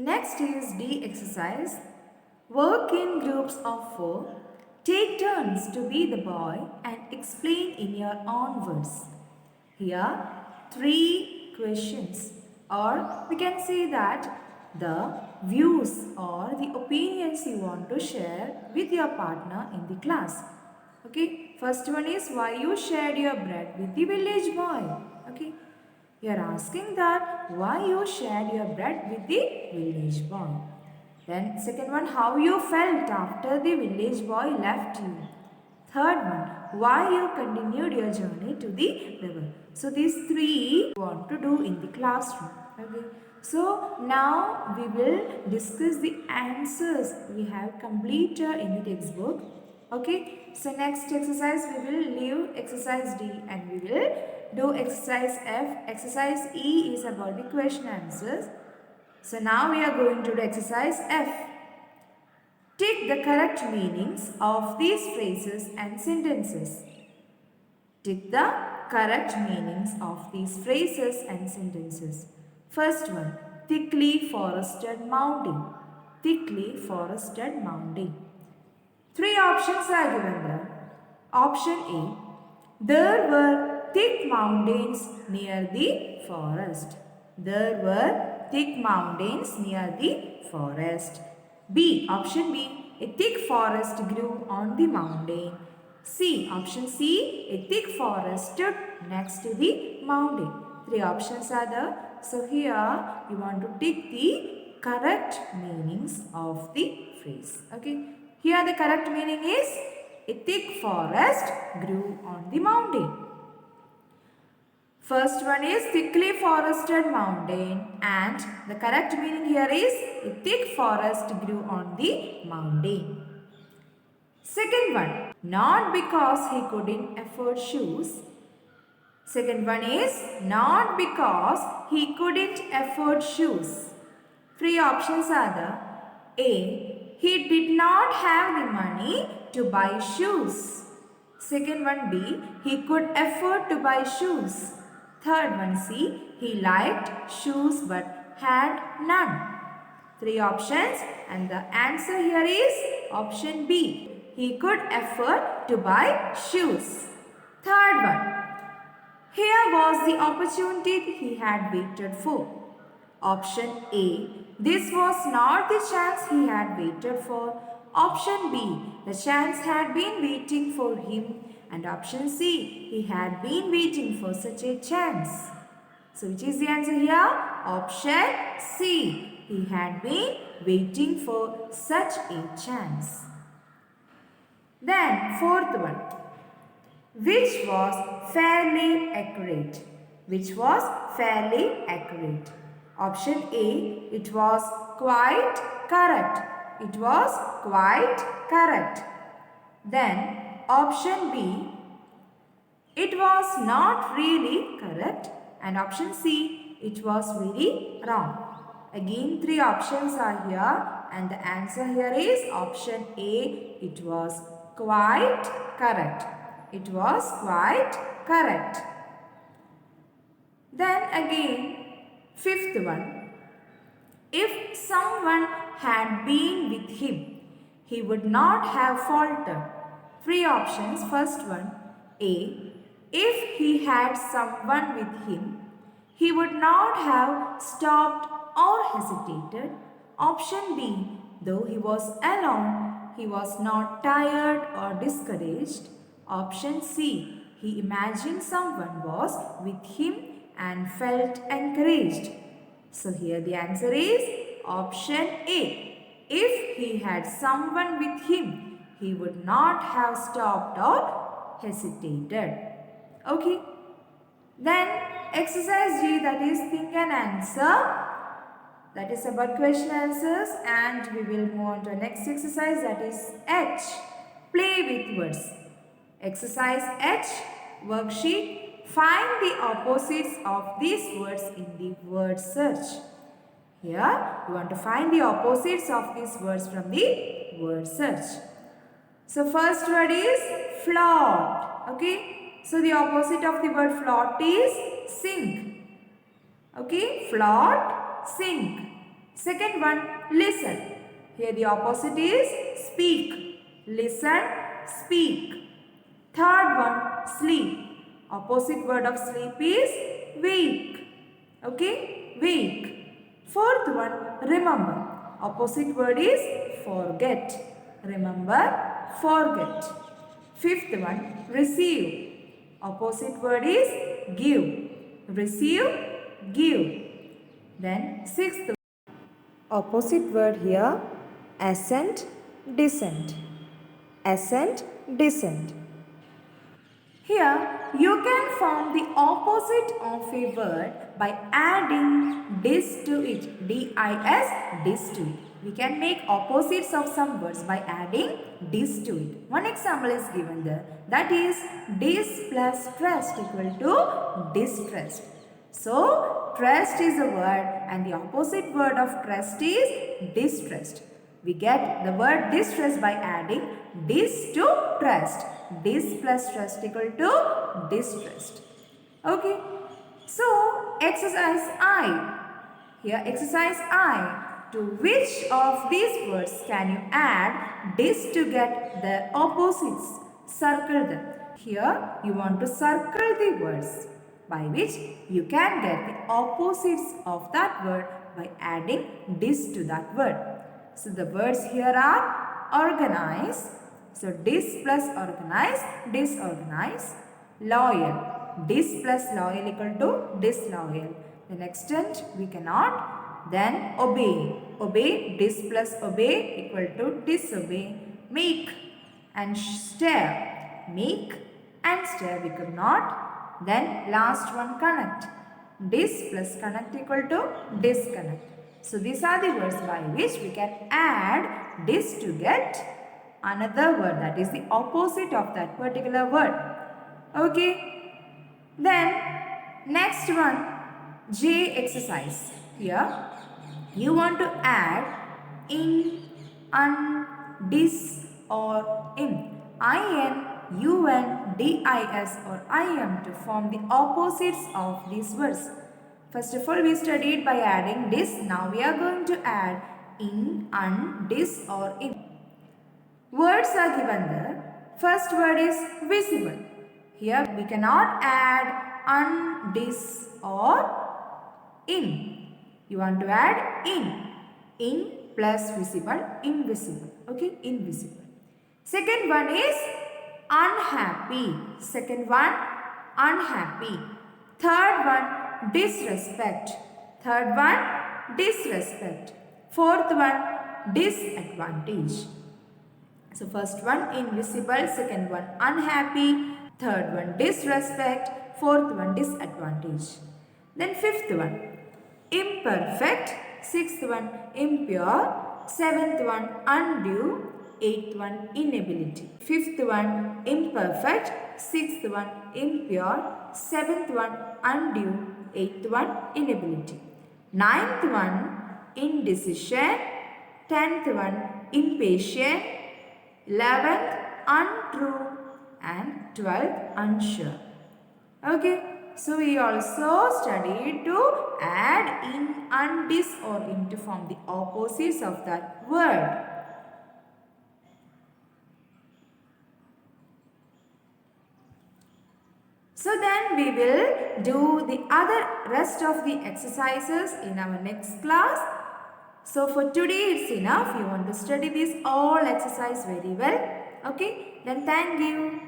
Next is D exercise. Work in groups of 4. Take turns to be the boy and explain in your own words. Here, 3 questions, or we can say that the views or the opinions you want to share with your partner in the class. Okay, first one is why you shared your bread with the village boy. Okay, you are asking that why you shared your bread with the village boy. Then second one, how you felt after the village boy left you. Third one, why you continued your journey to the river. So these 3 you want to do in the classroom. Okay. So now we will discuss the answers we have completed in the textbook. Okay. So next exercise we will leave exercise D and we will do exercise F. Exercise E is about the question answers. So now we are going to do exercise F. Tick the correct meanings of these phrases and sentences. Tick the correct meanings of these phrases and sentences. First one, thickly forested mountain. Thickly forested mountain. 3 options are given there. Option A, there were thick mountains near the forest. There were thick mountains near the forest. B. Option B. A thick forest grew on the mountain. C. Option C. A thick forest stood next to the mountain. 3 options are there. So here you want to tick the correct meanings of the phrase. Okay. Here the correct meaning is a thick forest grew on the mountain. First one is thickly forested mountain and the correct meaning here is a thick forest grew on the mountain. Second one, not because he couldn't afford shoes. Second one is not because he couldn't afford shoes. 3 options are the A. He did not have the money to buy shoes. Second one B. He could afford to buy shoes. Third one C. He liked shoes but had none. 3 options and the answer here is option B. He could afford to buy shoes. Third one. Here was the opportunity he had waited for. Option A. This was not the chance he had waited for. Option B. The chance had been waiting for him. And option C. He had been waiting for such a chance. So which is the answer here? Option C. He had been waiting for such a chance. Then fourth one. Which was fairly accurate. Which was fairly accurate. Option A, it was quite correct. It was quite correct. Then option B, it was not really correct. And option C, it was very wrong. Again 3 options are here and the answer here is option A, it was quite correct. It was quite correct. Then again, fifth one. If someone had been with him, he would not have faltered. 3 options. First one, A. If he had someone with him, he would not have stopped or hesitated. Option B. Though he was alone, he was not tired or discouraged. Option C. He imagined someone was with him and felt encouraged. So here the answer is option A. If he had someone with him, he would not have stopped or hesitated. Okay. Then exercise G, that is think and answer. That is about question answers, and we will move on to the next exercise, that is H. Play with words. Exercise H, worksheet. Find the opposites of these words in the word search. Here, you want to find the opposites of these words from the word search. So, first word is float. Okay. So, the opposite of the word float is sink. Okay. Float, sink. Second one, listen. Here the opposite is speak. Listen, speak. Third one, sleep. Opposite word of sleep is wake. Okay, wake. Fourth one, remember. Opposite word is forget. Remember, forget. Fifth one, receive. Opposite word is give. Receive, give. Then sixth, opposite word here, ascend, descend. Ascend, descend. Here, you can form the opposite of a word by adding dis to it. D-I-S, dis to it. We can make opposites of some words by adding dis to it. One example is given there. That is, dis plus trust equal to distrust. So, trust is a word and the opposite word of trust is distrust. We get the word distrust by adding dis to trust. Dis plus trust equal to distrust. Okay. So, exercise I. Here, exercise I. To which of these words can you add dis to get the opposites? Circle them. Here, you want to circle the words by which you can get the opposites of that word by adding dis to that word. So, the words here are organize. So, dis plus organize, disorganize. Loyal. Dis plus loyal equal to disloyal. Then extend we cannot. Then obey. Obey, dis plus obey equal to disobey. Make and stare. Make and stare we could not. Then last one, connect. Dis plus connect equal to disconnect. So these are the words by which we can add dis to get another word, that is the opposite of that particular word. Okay. Then next one, J exercise. Here you want to add in, un, dis or in. In, un, dis or im to form the opposites of these words. First of all, we studied by adding dis. Now we are going to add in, un, dis or in. Words are given there. First word is visible. Here we cannot add un, dis or in. You want to add in. In plus visible, invisible. Okay, invisible. Second one is unhappy. Second one, unhappy. Third one, disrespect. Third one, disrespect. Fourth one, disadvantage. So first one, invisible. Second one, unhappy. Third one, disrespect. Fourth one, disadvantage. Then fifth one, imperfect. Sixth one, impure. Seventh one, undue. Eighth one, inability. Fifth one, imperfect. Sixth one, impure. Seventh one, undue. Eighth one, inability. Ninth one, indecision. 10th one, impatient. 11th, untrue. And 12th, unsure. Okay. So, we also studied to add in, un, dis or in to form the opposites of that word. So, then we will do the other rest of the exercises in our next class. So, for today it's enough. You want to study this all exercise very well. Okay. Then thank you.